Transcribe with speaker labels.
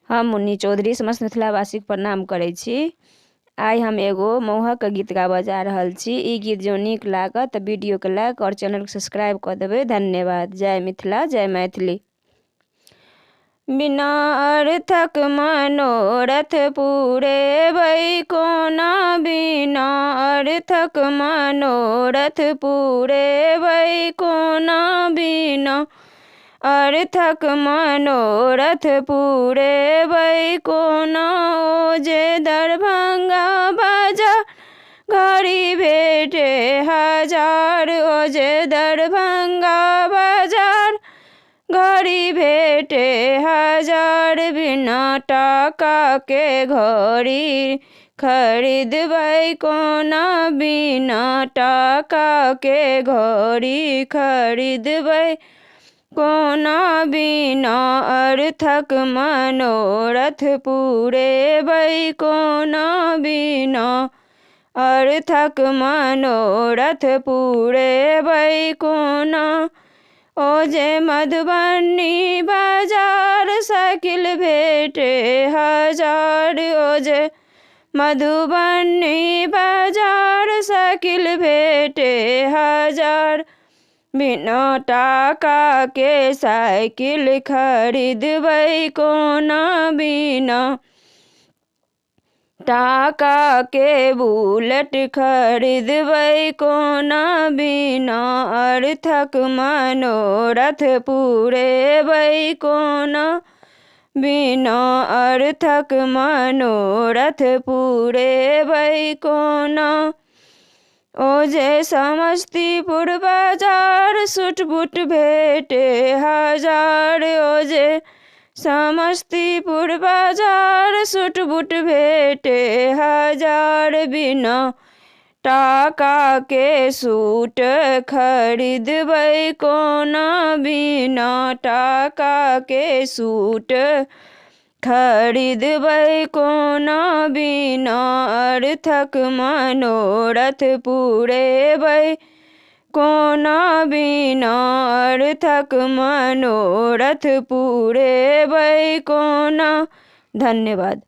Speaker 1: हम मुन्नी चौधरी समस्त मिथिलावासी के प्रणाम करै छी। आइ हम एगो मौहक गीत गाबऽ जा रहल छी। ई गीत जो नीक लागत तऽ वीडियो के लाइक और चैनल के सब्सक्राइब कऽ देबै। धन्यवाद। जय मिथिला, जय मैथिली। बिना अर्थक मनोरथ पूरेबै कोना, बिना अर्थक मनोरथ पूरेबै कोना, बिना अर्थक मनोरथ पूरेबै कोना। ओ जे दरभंगा बाजार घड़ी भेटे हजार, ओ जे दरभंगा बाजार घड़ी भेटे हजार, बिना टाका के घड़ी खरीदबै कोना, बिना टाका के घड़ी खरीदबै कोना, बिना अर्थक मनोरथ पूरेबै कोना, बिना अर्थक मनोरथ पूरेबै कोना। ओ जे मधुबनी बाजार साइकिल भेटे हजार, ओ जे मधुबनी बाजार साइकिल भेटे हजार, बिना टाका के साइकिल खरीदबै कोना, बिना टाका के बुलेट खरीदबै कोना, बिना अर्थक मनोरथ पूरेबै कोना, बिना अर्थक मनोरथ पूरेबै कोना। ओ जे समस्तीपुर बाजार सूट बूट भेटे हजार, ओ जे समस्तीपुर बाजार सूट बूट भेटे हजार, बिना टाका के सूट खरीदबै कोना, बिना टाका के सूट खरीदबै कोना, बिना अर्थक मनोरथ पूरेबै कोना, बिना अर्थक मनोरथ पूरेबै कोना। धन्यवाद।